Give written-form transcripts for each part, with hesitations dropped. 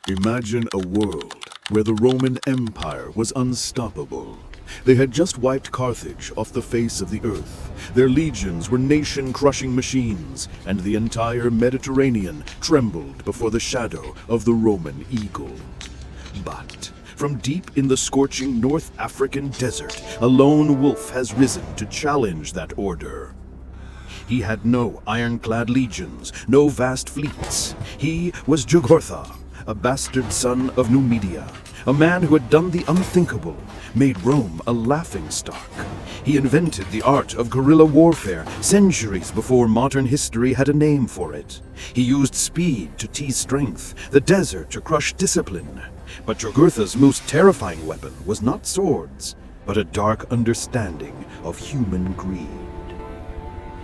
Imagine a world where the Roman Empire was unstoppable. They had just wiped Carthage off the face of the earth. Their legions were nation-crushing machines, and the entire Mediterranean trembled before the shadow of the Roman eagle. But from deep in the scorching North African desert, a lone wolf has risen to challenge that order. He had no ironclad legions, no vast fleets. He was Jugurtha, a bastard son of Numidia, a man who had done the unthinkable, made Rome a laughingstock. He invented the art of guerrilla warfare centuries before modern history had a name for it. He used speed to tease strength, the desert to crush discipline. But Jugurtha's most terrifying weapon was not swords, but a dark understanding of human greed.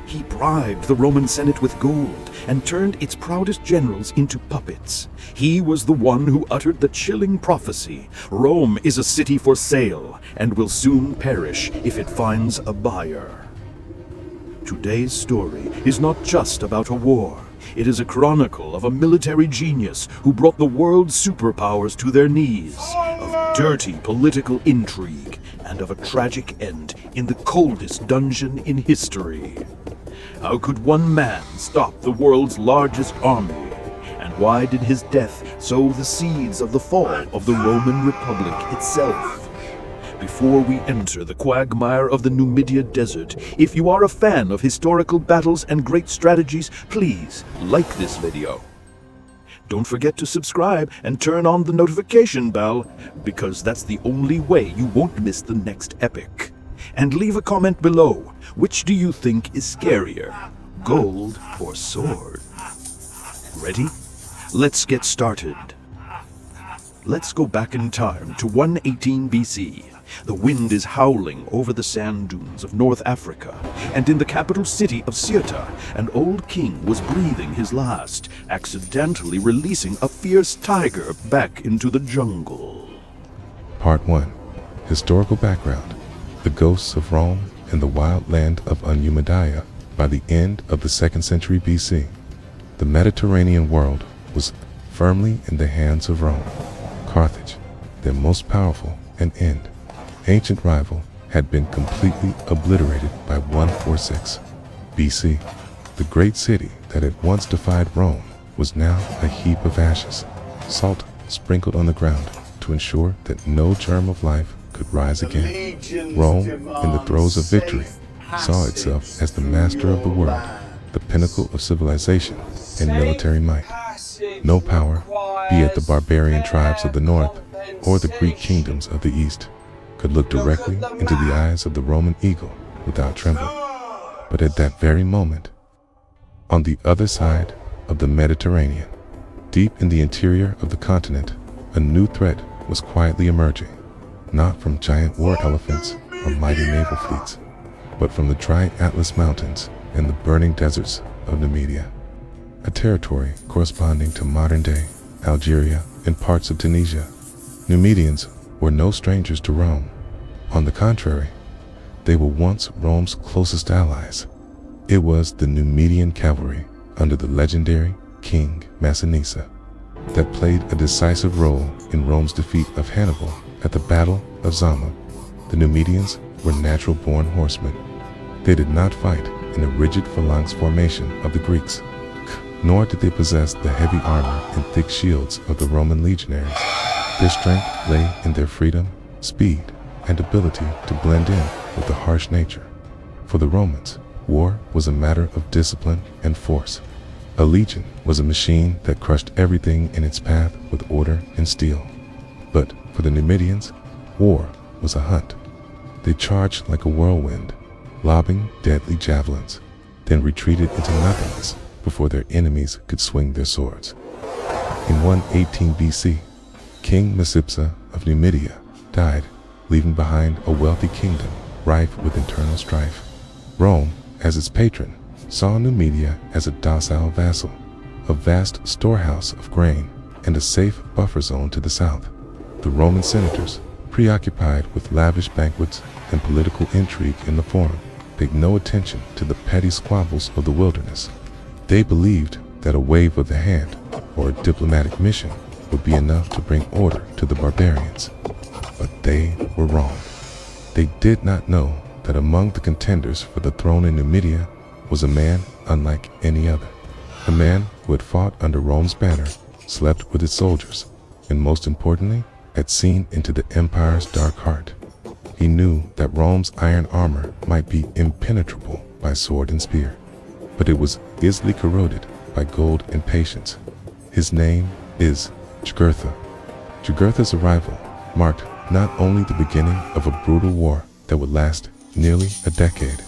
He bribed the Roman Senate with gold and turned its proudest generals into puppets. He was the one who uttered the chilling prophecy, "Rome is a city for sale and will soon perish if it finds a buyer." Today's story is not just about a war. It is a chronicle of a military genius who brought the world's superpowers to their knees, of dirty political intrigue, and of a tragic end in the coldest dungeon in history. How could one man stop the world's largest army? And why did his death sow the seeds of the fall of the Roman Republic itself? Before we enter the quagmire of the Numidia desert, if you are a fan of historical battles and great strategies, please like this video. Don't forget to subscribe and turn on the notification bell, because that's the only way you won't miss the next epic. And leave a comment below. Which do you think is scarier, gold or sword? Ready? Let's get started. Let's go back in time to 118 BC. The wind is howling over the sand dunes of North Africa, and in the capital city of Cirta, an old king was breathing his last, accidentally releasing a fierce tiger back into the jungle. Part 1. Historical background. The ghosts of Rome in the wild land of Numidia. By the end of the 2nd century BC, the Mediterranean world was firmly in the hands of Rome. Carthage, their most powerful and ancient rival, had been completely obliterated by 146 BC. The great city that had once defied Rome was now a heap of ashes, salt sprinkled on the ground to ensure that no germ of life could rise again. Rome, in the throes of victory, saw itself as the master of the world, the pinnacle of civilization and military might. No power, be it the barbarian tribes of the north or the Greek kingdoms of the east, could look directly into the eyes of the Roman eagle without trembling. But at that very moment, on the other side of the Mediterranean, deep in the interior of the continent, a new threat was quietly emerging. Not from giant war elephants or mighty naval fleets, but from the dry Atlas Mountains and the burning deserts of Numidia, a territory corresponding to modern-day Algeria and parts of Tunisia. Numidians were no strangers to Rome. On the contrary, they were once Rome's closest allies. It was the Numidian cavalry under the legendary King Massinissa that played a decisive role in Rome's defeat of Hannibal at the Battle of Zama. The Numidians were natural-born horsemen. They did not fight in a rigid phalanx formation of the Greeks, nor did they possess the heavy armor and thick shields of the Roman legionaries. Their strength lay in their freedom, speed, and ability to blend in with the harsh nature. For the Romans, war was a matter of discipline and force. A legion was a machine that crushed everything in its path with order and steel. But for the Numidians, war was a hunt. They charged like a whirlwind, lobbing deadly javelins, then retreated into nothingness before their enemies could swing their swords. In 118 BC, King Massinissa of Numidia died, leaving behind a wealthy kingdom rife with internal strife. Rome, as its patron, saw Numidia as a docile vassal, a vast storehouse of grain, and a safe buffer zone to the south. The Roman senators, preoccupied with lavish banquets and political intrigue in the forum, paid no attention to the petty squabbles of the wilderness. They believed that a wave of the hand, or a diplomatic mission, would be enough to bring order to the barbarians. But they were wrong. They did not know that among the contenders for the throne in Numidia was a man unlike any other. A man who had fought under Rome's banner, slept with its soldiers, and most importantly, had seen into the empire's dark heart. He knew that Rome's iron armor might be impenetrable by sword and spear, but it was easily corroded by gold and patience. His name is Jugurtha. Jugurtha's arrival marked not only the beginning of a brutal war that would last nearly a decade,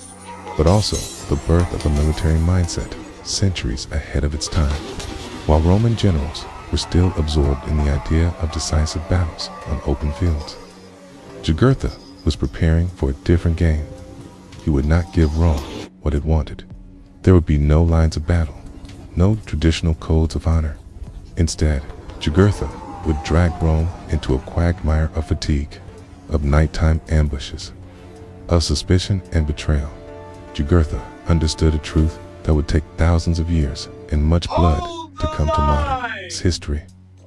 but also the birth of a military mindset centuries ahead of its time. While Roman generals were still absorbed in the idea of decisive battles on open fields, Jugurtha was preparing for a different game. He would not give Rome what it wanted. There would be no lines of battle, no traditional codes of honor. Instead, Jugurtha would drag Rome into a quagmire of fatigue, of nighttime ambushes, of suspicion and betrayal. Jugurtha understood a truth that would take thousands of years and much blood to come to modern history.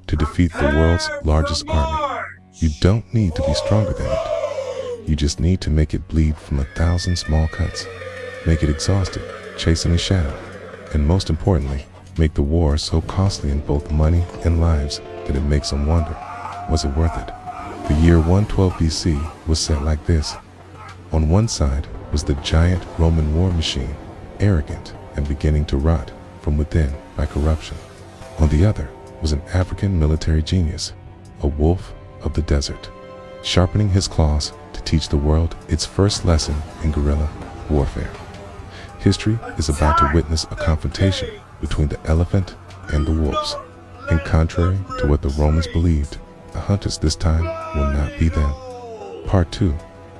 To defeat the world's largest army, you don't need to be stronger than it. You just need to make it bleed from 1,000 small cuts, make it exhausted, chasing a shadow, and most importantly, make the war so costly in both money and lives that it makes them wonder, was it worth it? The year 112 BC was set like this. On one side was the giant Roman war machine, arrogant and beginning to rot from within by corruption. On the other was an African military genius, a wolf of the desert, sharpening his claws to teach the world its first lesson in guerrilla warfare. History is about to witness a confrontation between the elephant and the wolves. And contrary to what the Romans believed, the hunters this time will not be them. Part 2.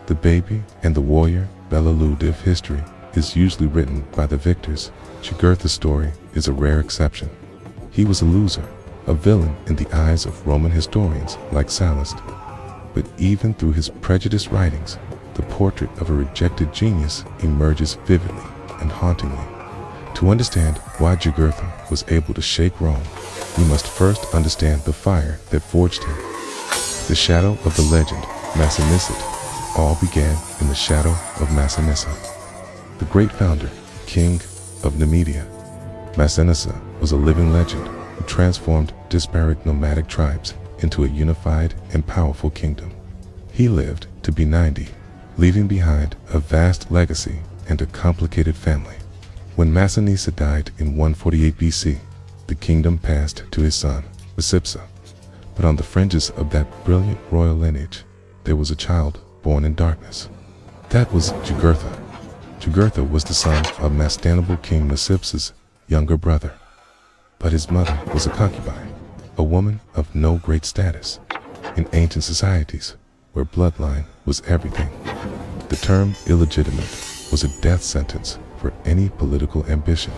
The baby and the warrior Belaludiv history is usually written by the victors. Jugurtha's story is a rare exception. He was a loser, a villain in the eyes of Roman historians like Sallust. But even through his prejudiced writings, the portrait of a rejected genius emerges vividly and hauntingly. To understand why Jugurtha was able to shake Rome, we must first understand the fire that forged him. The shadow of the legend Massanicid all began in the shadow of Massinissa, the great founder, King of Numidia. Massinissa was a living legend who transformed disparate nomadic tribes into a unified and powerful kingdom. He lived to be 90, leaving behind a vast legacy and a complicated family. When Massinissa died in 148 BC, the kingdom passed to his son, Micipsa. But on the fringes of that brilliant royal lineage, there was a child born in darkness. That was Jugurtha. Jugurtha was the son of Mastanable King Micipsa's younger brother. But his mother was a concubine, a woman of no great status. In ancient societies, where bloodline was everything, the term illegitimate was a death sentence for any political ambition.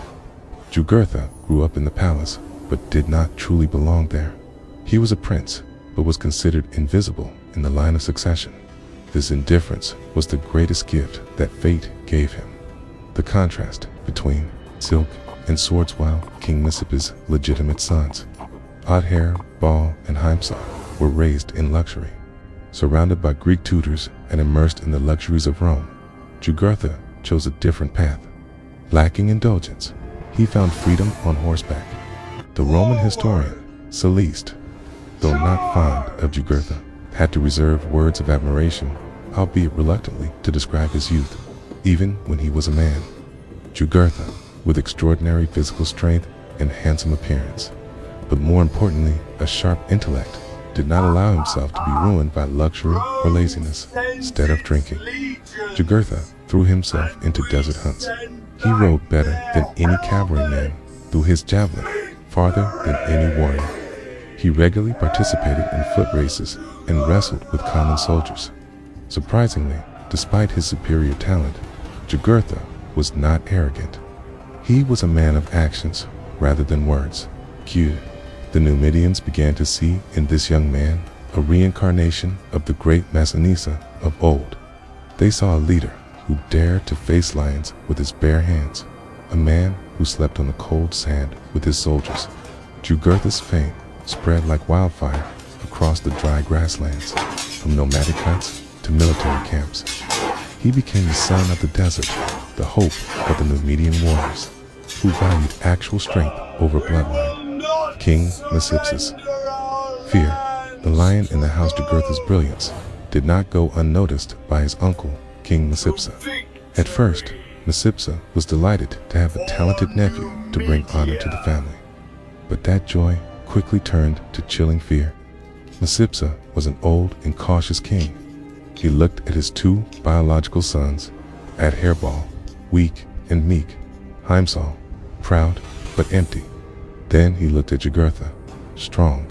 Jugurtha grew up in the palace, but did not truly belong there. He was a prince, but was considered invisible in the line of succession. This indifference was the greatest gift that fate gave him. The contrast between silk and swords while King Micipsa's legitimate sons, Adher, Baal, and Haimsar, were raised in luxury. Surrounded by Greek tutors and immersed in the luxuries of Rome, Jugurtha chose a different path. Lacking indulgence, he found freedom on horseback. The Roman historian Sallust, though not fond of Jugurtha, had to reserve words of admiration, albeit reluctantly, to describe his youth, even when he was a man. Jugurtha, with extraordinary physical strength and handsome appearance, but more importantly, a sharp intellect, did not allow himself to be ruined by luxury or laziness. Instead of drinking, Jugurtha threw himself into desert hunts. He rode better than any cavalryman, threw his javelin farther than any warrior. He regularly participated in foot races and wrestled with common soldiers. Surprisingly, despite his superior talent, Jugurtha was not arrogant. He was a man of actions rather than words. The Numidians began to see in this young man a reincarnation of the great Massinissa of old. They saw a leader who dared to face lions with his bare hands, a man who slept on the cold sand with his soldiers. Jugurtha's fame spread like wildfire across the dry grasslands, from nomadic huts to military camps. He became the son of the desert, the hope of the Numidian warriors, who valued actual strength over bloodline. King Micipsa's fear, the lion in the house Jugurtha's brilliance, did not go unnoticed by his uncle, King Micipsa. At first, Micipsa was delighted to have a talented nephew to bring honor to the family. But that joy quickly turned to chilling fear. Micipsa was an old and cautious king. He looked at his two biological sons, at Hairball, weak and meek, Heimsall, proud but empty. Then he looked at Jugurtha, strong,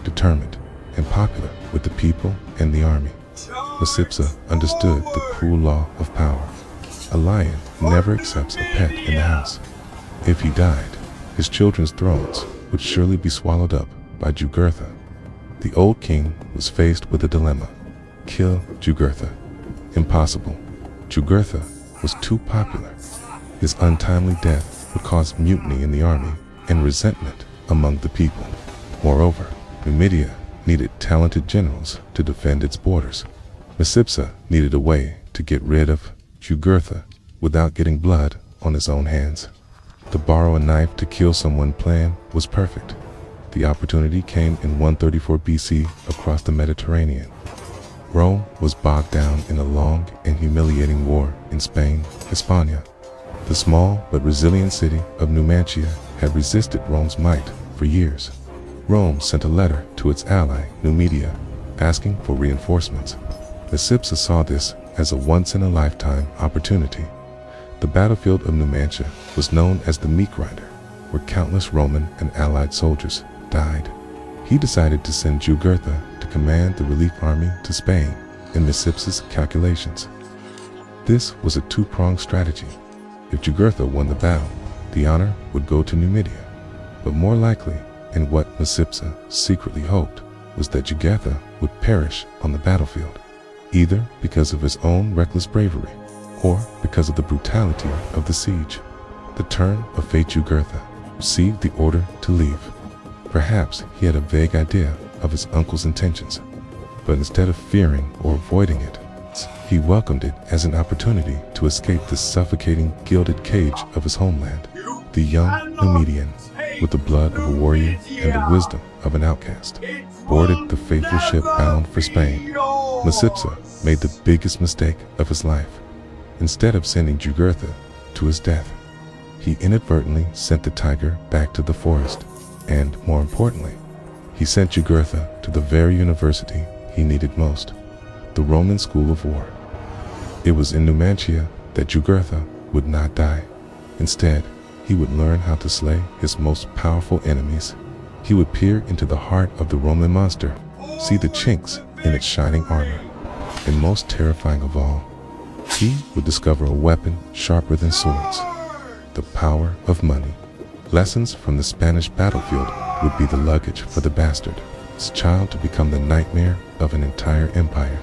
determined, and popular with the people and the army. Micipsa understood the cruel law of power. A lion never accepts a pet in the house. If he died, his children's thrones would surely be swallowed up by Jugurtha. The old king was faced with a dilemma. Kill Jugurtha. Impossible. Jugurtha was too popular. His untimely death would cause mutiny in the army and resentment among the people. Moreover, Numidia needed talented generals to defend its borders. Micipsa needed a way to get rid of Jugurtha without getting blood on his own hands. The borrow a knife to kill someone plan was perfect. The opportunity came in 134 BC across the Mediterranean. Rome was bogged down in a long and humiliating war in Spain, Hispania. The small but resilient city of Numantia had resisted Rome's might for years. Rome sent a letter to its ally, Numidia, asking for reinforcements. Micipsa saw this as a once-in-a-lifetime opportunity. The battlefield of Numantia was known as the Meat Grinder, where countless Roman and allied soldiers died. He decided to send Jugurtha to command the relief army to Spain in Micipsa's calculations. This was a two-pronged strategy. If Jugurtha won the battle, the honor would go to Numidia. But more likely, and what Micipsa secretly hoped, was that Jugurtha would perish on the battlefield, either because of his own reckless bravery or because of the brutality of the siege. The turn of fate, Jugurtha received the order to leave. Perhaps he had a vague idea of his uncle's intentions, but instead of fearing or avoiding it, he welcomed it as an opportunity to escape the suffocating gilded cage of his homeland. The young Numidian, with the blood of a warrior and the wisdom of an outcast, boarded the fateful ship bound for Spain. Micipsa made the biggest mistake of his life. Instead of sending Jugurtha to his death, he inadvertently sent the tiger back to the forest, and more importantly, he sent Jugurtha to the very university he needed most, the Roman School of War. It was in Numantia that Jugurtha would not die. Instead, he would learn how to slay his most powerful enemies. He would peer into the heart of the Roman monster, see the chinks in its shining armor, and most terrifying of all, he would discover a weapon sharper than swords, the power of money. Lessons from the Spanish battlefield would be the luggage for the bastard, his child to become the nightmare of an entire empire.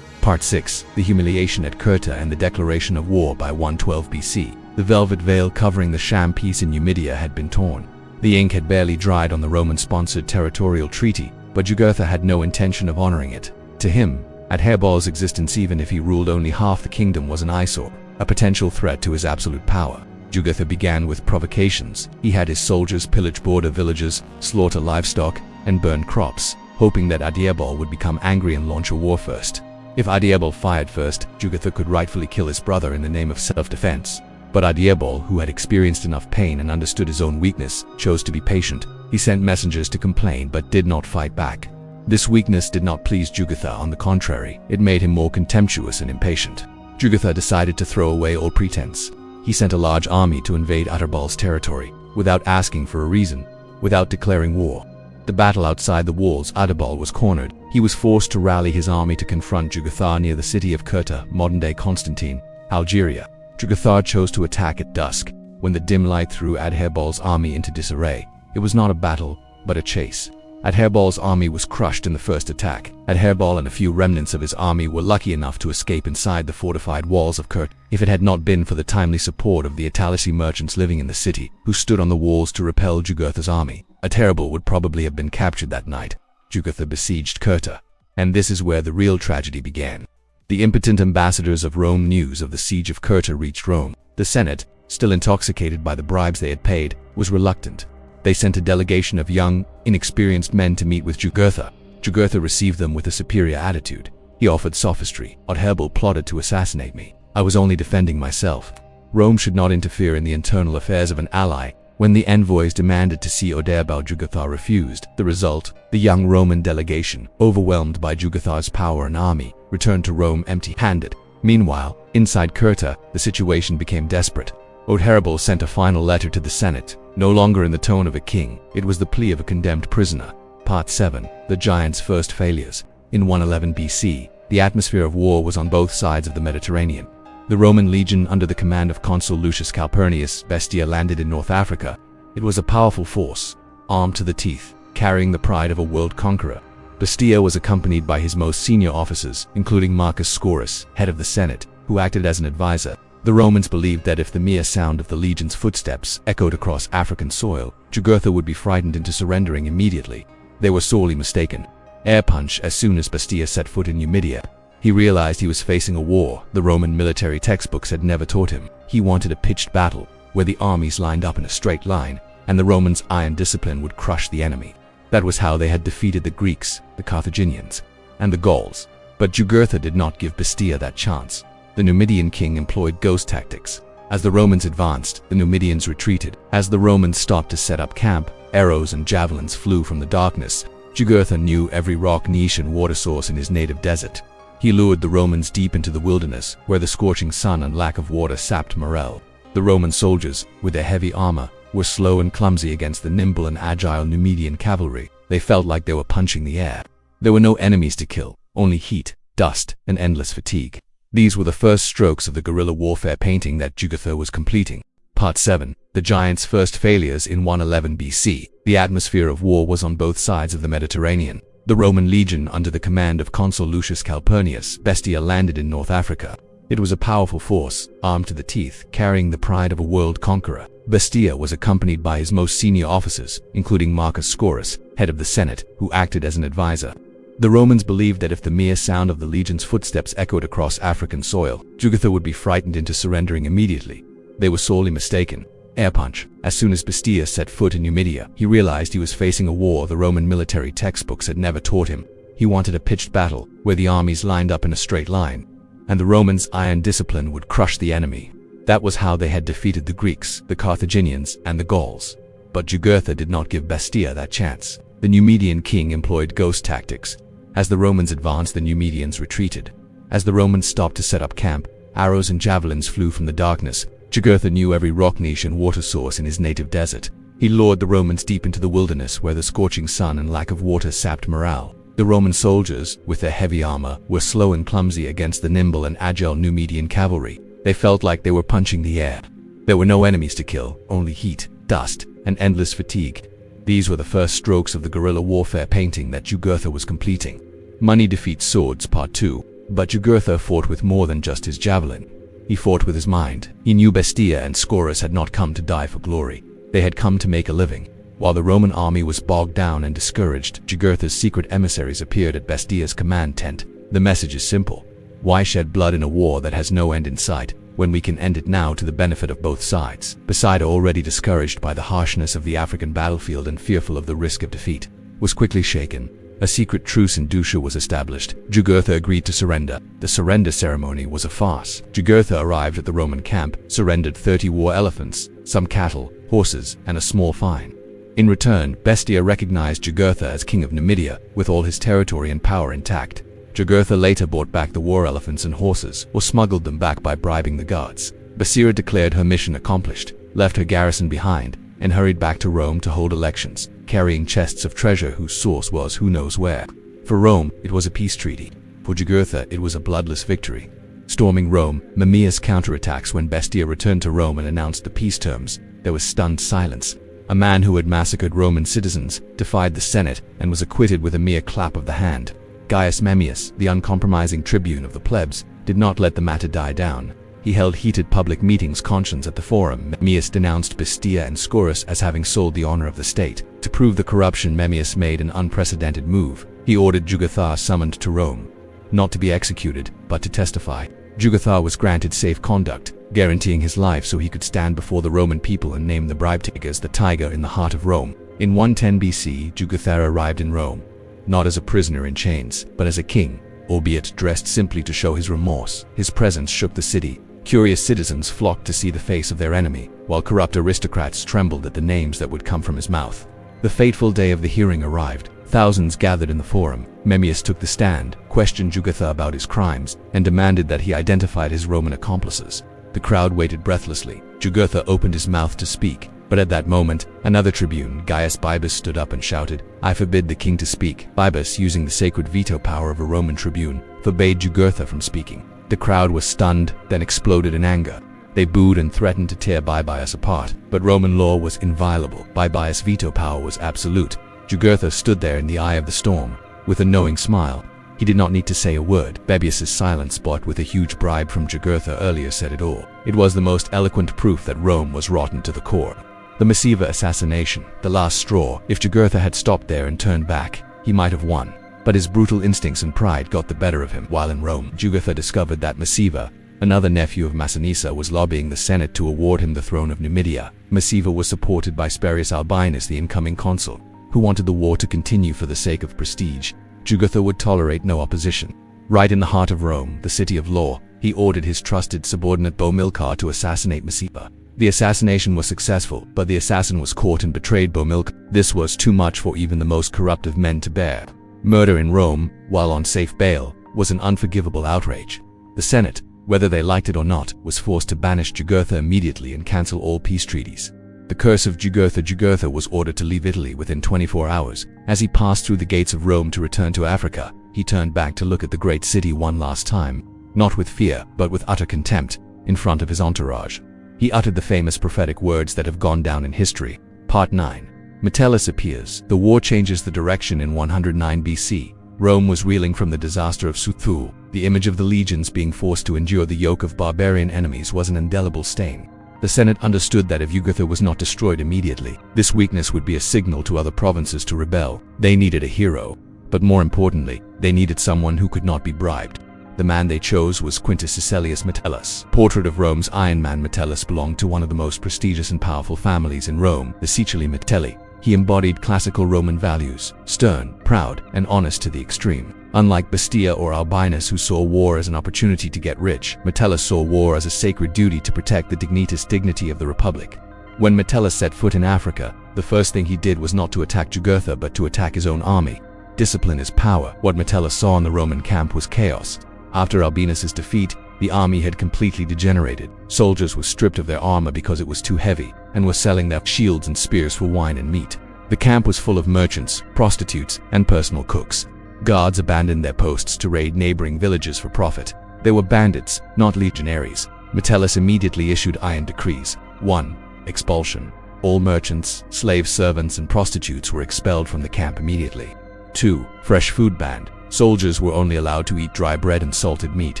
Part 6. The humiliation at Jugurtha and the declaration of war by 112 BC. The velvet veil covering the sham peace in Numidia had been torn. The ink had barely dried on the Roman-sponsored territorial treaty, but Jugurtha had no intention of honoring it. To him, Adherbaal's existence, even if he ruled only half the kingdom, was an eyesore, a potential threat to his absolute power. Jugurtha began with provocations. He had his soldiers pillage border villages, slaughter livestock, and burn crops, hoping that Adherbaal would become angry and launch a war first. If Adherbaal fired first, Jugurtha could rightfully kill his brother in the name of self-defense. But Adherbaal, who had experienced enough pain and understood his own weakness, chose to be patient. He sent messengers to complain but did not fight back. This weakness did not please Jugurtha. On the contrary, it made him more contemptuous and impatient. Jugurtha decided to throw away all pretense. He sent a large army to invade Adherbaal's territory, without asking for a reason, without declaring war. The battle outside the walls, Adherbaal was cornered. He was forced to rally his army to confront Jugurtha near the city of Jugurtha, modern-day Constantine, Algeria. Jugurtha chose to attack at dusk, when the dim light threw Adherbaal's army into disarray. It was not a battle, but a chase. Adherbal's army was crushed in the first attack. Adherbal and a few remnants of his army were lucky enough to escape inside the fortified walls of Kurt. If it had not been for the timely support of the Italisi merchants living in the city, who stood on the walls to repel Jugurtha's army, Adherbal would probably have been captured that night. Jugurtha besieged Kurta, and this is where the real tragedy began. The impotent ambassadors of Rome news of the siege of Kurta reached Rome. The Senate, still intoxicated by the bribes they had paid, was reluctant. They sent a delegation of young, inexperienced men to meet with Jugurtha. Jugurtha received them with a superior attitude. He offered sophistry. Adherbal plotted to assassinate me. I was only defending myself. Rome should not interfere in the internal affairs of an ally. When the envoys demanded to see Adherbal, Jugurtha refused. The result, the young Roman delegation, overwhelmed by Jugurtha's power and army, returned to Rome empty-handed. Meanwhile, inside Kurta, the situation became desperate. Adherbal sent a final letter to the Senate, no longer in the tone of a king. It was the plea of a condemned prisoner. Part 7. The Giants' First Failures. In 111 BC, the atmosphere of war was on both sides of the Mediterranean. The Roman legion under the command of Consul Lucius Calpurnius Bestia landed in North Africa. It was a powerful force, armed to the teeth, carrying the pride of a world conqueror. Bestia was accompanied by his most senior officers, including Marcus Scaurus, head of the Senate, who acted as an advisor. The Romans believed that if the mere sound of the legion's footsteps echoed across African soil, Jugurtha would be frightened into surrendering immediately. They were sorely mistaken. Air punch. As soon as Bestia set foot in Numidia, he realized he was facing a war the Roman military textbooks had never taught him. He wanted a pitched battle, where the armies lined up in a straight line, and the Romans' iron discipline would crush the enemy. That was how they had defeated the Greeks, the Carthaginians, and the Gauls. But Jugurtha did not give Bestia that chance. The Numidian king employed ghost tactics. As the Romans advanced, the Numidians retreated. As the Romans stopped to set up camp, arrows and javelins flew from the darkness. Jugurtha knew every rock niche and water source in his native desert. He lured the Romans deep into the wilderness, where the scorching sun and lack of water sapped morale. The Roman soldiers, with their heavy armor, were slow and clumsy against the nimble and agile Numidian cavalry. They felt like they were punching the air. There were no enemies to kill, only heat, dust, and endless fatigue. These were the first strokes of the guerrilla warfare painting that Jugurtha was completing. Part 7. The Giants' First Failures. In 111 BC, the atmosphere of war was on both sides of the Mediterranean. The Roman legion under the command of Consul Lucius Calpurnius Bestia landed in North Africa. It was a powerful force, armed to the teeth, carrying the pride of a world conqueror. Bestia was accompanied by his most senior officers, including Marcus Scaurus, head of the Senate, who acted as an advisor. The Romans believed that if the mere sound of the legion's footsteps echoed across African soil, Jugurtha would be frightened into surrendering immediately. They were sorely mistaken. Air punch. As soon as Bestia set foot in Numidia, he realized he was facing a war the Roman military textbooks had never taught him. He wanted a pitched battle, where the armies lined up in a straight line, and the Romans' iron discipline would crush the enemy. That was how they had defeated the Greeks, the Carthaginians, and the Gauls. But Jugurtha did not give Bestia that chance. The Numidian king employed ghost tactics. As the Romans advanced, the Numidians retreated. As the Romans stopped to set up camp, arrows and javelins flew from the darkness. Jugurtha knew every rock niche and water source in his native desert. He lured the Romans deep into the wilderness, where the scorching sun and lack of water sapped morale. The Roman soldiers, with their heavy armor, were slow and clumsy against the nimble and agile Numidian cavalry. They felt like they were punching the air. There were no enemies to kill, only heat, dust, and endless fatigue. These were the first strokes of the guerrilla warfare painting that Jugurtha was completing. Money defeats swords. Part 2. But Jugurtha fought with more than just his javelin. He fought with his mind. He knew Bestia and Scaurus had not come to die for glory. They had come to make a living. While the Roman army was bogged down and discouraged, Jugurtha's secret emissaries appeared at Bestia's command tent. The message is simple. Why shed blood in a war that has no end in sight, when we can end it now to the benefit of both sides? Bestia, already discouraged by the harshness of the African battlefield and fearful of the risk of defeat, was quickly shaken. A secret truce in Dusha was established. Jugurtha agreed to surrender. The surrender ceremony was a farce. Jugurtha arrived at the Roman camp, surrendered 30 war elephants, some cattle, horses, and a small fine. In return, Bestia recognized Jugurtha as King of Numidia, with all his territory and power intact. Jugurtha later bought back the war elephants and horses, or smuggled them back by bribing the guards. Bestia declared her mission accomplished, left her garrison behind, and hurried back to Rome to hold elections, carrying chests of treasure whose source was who knows where. For Rome, it was a peace treaty. For Jugurtha, it was a bloodless victory. Storming Rome, Mamaeus counterattacks. When Bestia returned to Rome and announced the peace terms, there was stunned silence. a man who had massacred Roman citizens, defied the Senate, and was acquitted with a mere clap of the hand. Gaius Memmius, the uncompromising tribune of the plebs, did not let the matter die down. He held heated public meetings conscience at the forum. Memmius denounced Bestia and Scaurus as having sold the honor of the state. To prove the corruption, Memmius made an unprecedented move. He ordered Jugurtha summoned to Rome, not to be executed, but to testify. Jugurtha was granted safe conduct, guaranteeing his life so he could stand before the Roman people and name the bribe as the tiger in the heart of Rome. In 110 BC, Jugurtha arrived in Rome, not as a prisoner in chains, but as a king, albeit dressed simply to show his remorse. His presence shook the city. Curious citizens flocked to see the face of their enemy, while corrupt aristocrats trembled at the names that would come from his mouth. The fateful day of the hearing arrived. Thousands gathered in the forum. Memmius took the stand, questioned Jugurtha about his crimes, and demanded that he identified his Roman accomplices. The crowd waited breathlessly. Jugurtha opened his mouth to speak, but at that moment, another tribune, Gaius Bibus, stood up and shouted, "I forbid the king to speak." Bibus, using the sacred veto power of a Roman tribune, forbade Jugurtha from speaking. The crowd was stunned, then exploded in anger. They booed and threatened to tear Bibus apart, but Roman law was inviolable. Bibus' veto power was absolute. Jugurtha stood there in the eye of the storm, with a knowing smile. He did not need to say a word. Bebius's silence, bought with a huge bribe from Jugurtha earlier, said it all. It was the most eloquent proof that Rome was rotten to the core. The Massiva assassination, the last straw. If Jugurtha had stopped there and turned back, he might have won. But his brutal instincts and pride got the better of him. While in Rome, Jugurtha discovered that Massiva, another nephew of Massinissa, was lobbying the Senate to award him the throne of Numidia. Massiva was supported by Spurius Albinus, the incoming consul, who wanted the war to continue for the sake of prestige. Jugurtha would tolerate no opposition. Right in the heart of Rome, the city of law, he ordered his trusted subordinate Bomilcar to assassinate Massiva. The assassination was successful, but the assassin was caught and betrayed Bomilcar. This was too much for even the most corrupt of men to bear. Murder in Rome, while on safe bail, was an unforgivable outrage. The Senate, whether they liked it or not, was forced to banish Jugurtha immediately and cancel all peace treaties. The curse of Jugurtha was ordered to leave Italy within 24 hours. As he passed through the gates of Rome to return to Africa, he turned back to look at the great city one last time, not with fear, but with utter contempt, in front of his entourage. He uttered the famous prophetic words that have gone down in history. Part 9. Metellus appears. The war changes the direction in 109 BC. Rome was reeling from the disaster of Suthul. The image of the legions being forced to endure the yoke of barbarian enemies was an indelible stain. The Senate understood that if Jugurtha was not destroyed immediately, this weakness would be a signal to other provinces to rebel. They needed a hero, but more importantly, they needed someone who could not be bribed. The man they chose was Quintus Caecilius Metellus. Portrait of Rome's Iron Man. Metellus belonged to one of the most prestigious and powerful families in Rome, the Caecili Metelli. He embodied classical Roman values, stern, proud, and honest to the extreme. Unlike Bestia or Albinus, who saw war as an opportunity to get rich, Metellus saw war as a sacred duty to protect the dignity of the Republic. When Metellus set foot in Africa, the first thing he did was not to attack Jugurtha but to attack his own army. Discipline is power. What Metellus saw in the Roman camp was chaos. After Albinus's defeat, the army had completely degenerated. Soldiers were stripped of their armor because it was too heavy, and were selling their shields and spears for wine and meat. The camp was full of merchants, prostitutes, and personal cooks. Guards abandoned their posts to raid neighboring villages for profit. They were bandits, not legionaries. Metellus immediately issued iron decrees. 1. Expulsion. All merchants, slave servants, and prostitutes were expelled from the camp immediately. 2. Fresh food banned. Soldiers were only allowed to eat dry bread and salted meat.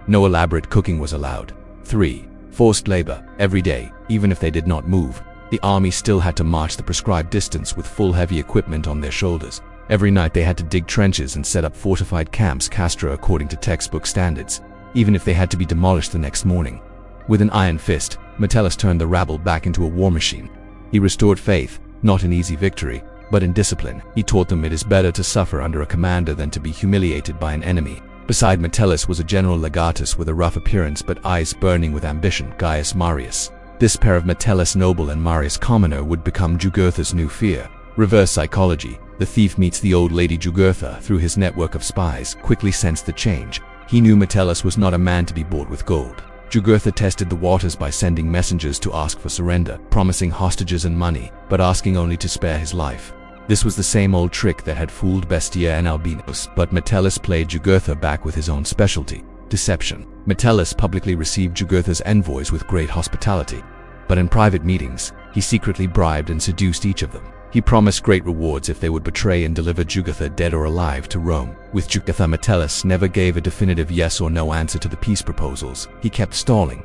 No elaborate cooking was allowed. 3. Forced labor. Every day, even if they did not move, the army still had to march the prescribed distance with full heavy equipment on their shoulders. Every night they had to dig trenches and set up fortified camps castra according to textbook standards, even if they had to be demolished the next morning. With an iron fist, Metellus turned the rabble back into a war machine. He restored faith, not in easy victory, but in discipline. He taught them it is better to suffer under a commander than to be humiliated by an enemy. Beside Metellus was a general legatus with a rough appearance but eyes burning with ambition, Gaius Marius. This pair of Metellus noble and Marius commoner would become Jugurtha's new fear. Reverse psychology. The thief meets the old lady. Jugurtha, through his network of spies, quickly sensed the change. He knew Metellus was not a man to be bought with gold. Jugurtha tested the waters by sending messengers to ask for surrender, promising hostages and money, but asking only to spare his life. This was the same old trick that had fooled Bestia and Albinus, but Metellus played Jugurtha back with his own specialty, deception. Metellus publicly received Jugurtha's envoys with great hospitality, but in private meetings, He secretly bribed and seduced each of them. He promised great rewards if they would betray and deliver Jugurtha dead or alive to Rome. With Jugurtha, Metellus never gave a definitive yes or no answer to the peace proposals. He kept stalling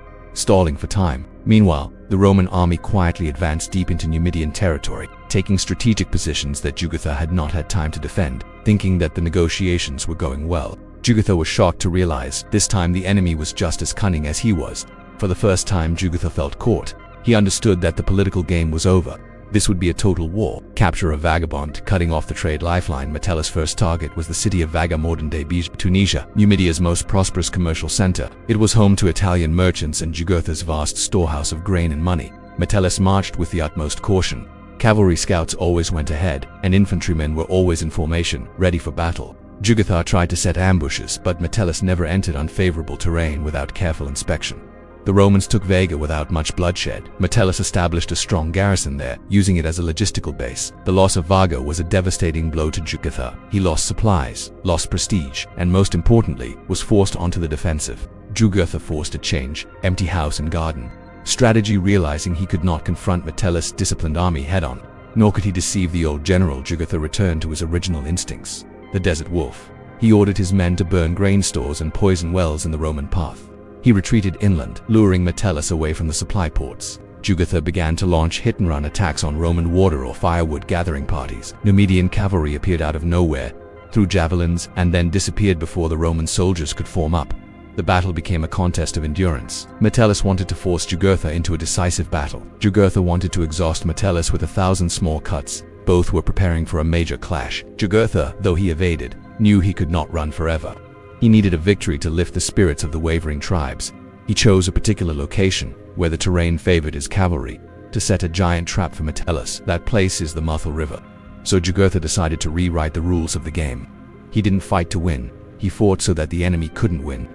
for time. Meanwhile, the Roman army quietly advanced deep into Numidian territory, taking strategic positions that Jugurtha had not had time to defend. Thinking that the negotiations were going well, Jugurtha was shocked to realize this time the enemy was just as cunning as he was. For the first time, Jugurtha felt caught. He understood that the political game was over. This would be a total war. Capture a vagabond, cutting off the trade lifeline. Metellus' first target was the city of Vaga, modern-day Tunisia, Numidia's most prosperous commercial center. It was home to Italian merchants and Jugurtha's vast storehouse of grain and money. Metellus marched with the utmost caution. Cavalry scouts always went ahead, and infantrymen were always in formation, ready for battle. Jugurtha tried to set ambushes, but Metellus never entered unfavorable terrain without careful inspection. The Romans took Vaga without much bloodshed. Metellus established a strong garrison there, using it as a logistical base. The loss of Vaga was a devastating blow to Jugurtha. He lost supplies, lost prestige, and most importantly, was forced onto the defensive. Jugurtha forced a change, empty house and garden. Strategy, realizing he could not confront Metellus' disciplined army head-on, nor could he deceive the old general. Jugurtha returned to his original instincts, the desert wolf. He ordered his men to burn grain stores and poison wells in the Roman path. He retreated inland, luring Metellus away from the supply ports. Jugurtha began to launch hit-and-run attacks on Roman water or firewood gathering parties. Numidian cavalry appeared out of nowhere, threw javelins, and then disappeared before the Roman soldiers could form up. The battle became a contest of endurance. Metellus wanted to force Jugurtha into a decisive battle. Jugurtha wanted to exhaust Metellus with 1,000 small cuts. Both were preparing for a major clash. Jugurtha, though he evaded, knew he could not run forever. He needed a victory to lift the spirits of the wavering tribes. He chose a particular location, where the terrain favored his cavalry, to set a giant trap for Metellus. That place is the Muthul River. So Jugurtha decided to rewrite the rules of the game. He didn't fight to win. He fought so that the enemy couldn't win.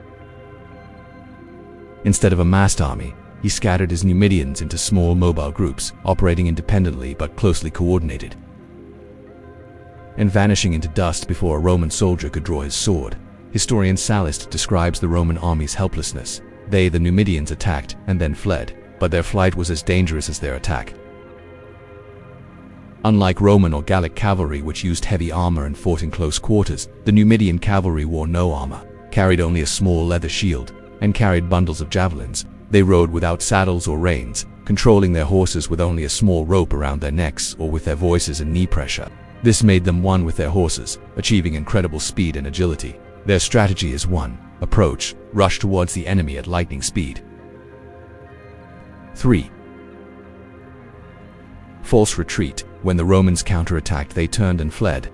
Instead of a massed army, he scattered his Numidians into small mobile groups, operating independently but closely coordinated, and vanishing into dust before a Roman soldier could draw his sword. Historian Sallust describes the Roman army's helplessness. They, the Numidians, attacked and then fled, but their flight was as dangerous as their attack. Unlike Roman or Gallic cavalry, which used heavy armor and fought in close quarters, the Numidian cavalry wore no armor, carried only a small leather shield, and carried bundles of javelins. They rode without saddles or reins, controlling their horses with only a small rope around their necks or with their voices and knee pressure. This made them one with their horses, achieving incredible speed and agility. Their strategy is 1. Approach, rush towards the enemy at lightning speed. 3. False retreat. When the Romans counterattacked, they turned and fled.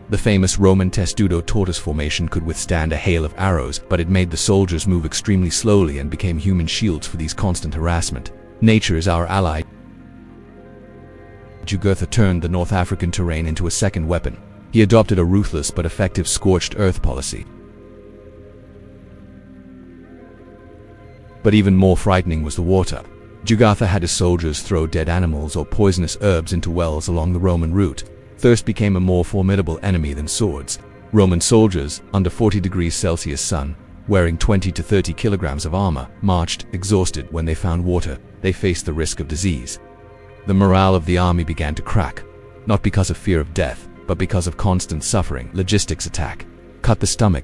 The famous Roman testudo tortoise formation could withstand a hail of arrows, but it made the soldiers move extremely slowly and became human shields for these constant harassment. Nature is our ally. Jugurtha turned the North African terrain into a second weapon. He adopted a ruthless but effective scorched earth policy. But even more frightening was the water. Jugurtha had his soldiers throw dead animals or poisonous herbs into wells along the Roman route. Thirst became a more formidable enemy than swords. Roman soldiers, under 40 degrees Celsius sun, wearing 20 to 30 kilograms of armor, marched exhausted. When they found water, they faced the risk of disease. The morale of the army began to crack, not because of fear of death, but because of constant suffering. Logistics attack. Cut the stomach.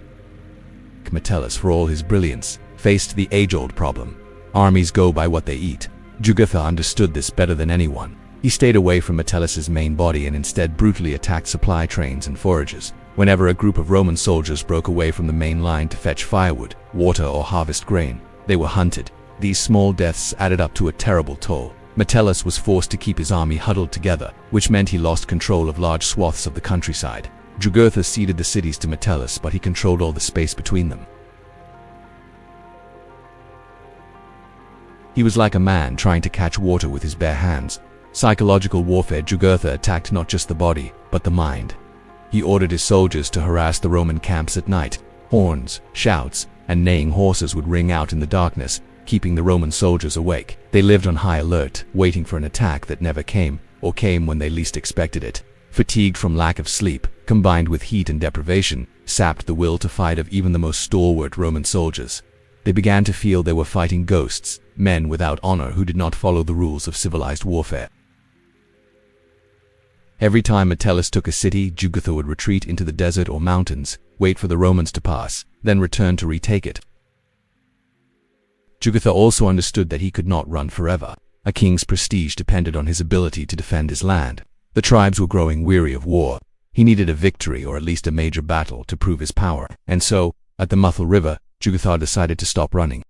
Metellus, for all his brilliance, faced the age-old problem. Armies go by what they eat. Jugurtha understood this better than anyone. He stayed away from Metellus' main body and instead brutally attacked supply trains and forages. Whenever a group of Roman soldiers broke away from the main line to fetch firewood, water, or harvest grain, they were hunted. These small deaths added up to a terrible toll. Metellus was forced to keep his army huddled together, which meant he lost control of large swaths of the countryside. Jugurtha ceded the cities to Metellus, but he controlled all the space between them. He was like a man trying to catch water with his bare hands. Psychological warfare. Jugurtha attacked not just the body, but the mind. He ordered his soldiers to harass the Roman camps at night. Horns, shouts, and neighing horses would ring out in the darkness, keeping the Roman soldiers awake. They lived on high alert, waiting for an attack that never came, or came when they least expected it. Fatigued from lack of sleep, combined with heat and deprivation, sapped the will to fight of even the most stalwart Roman soldiers. They began to feel they were fighting ghosts, men without honor who did not follow the rules of civilized warfare. Every time Metellus took a city, Jugurtha would retreat into the desert or mountains, wait for the Romans to pass, then return to retake it. Jugurtha also understood that he could not run forever. A king's prestige depended on his ability to defend his land. The tribes were growing weary of war. He needed a victory or at least a major battle to prove his power. And so, at the Muthul River, Jugurtha decided to stop running.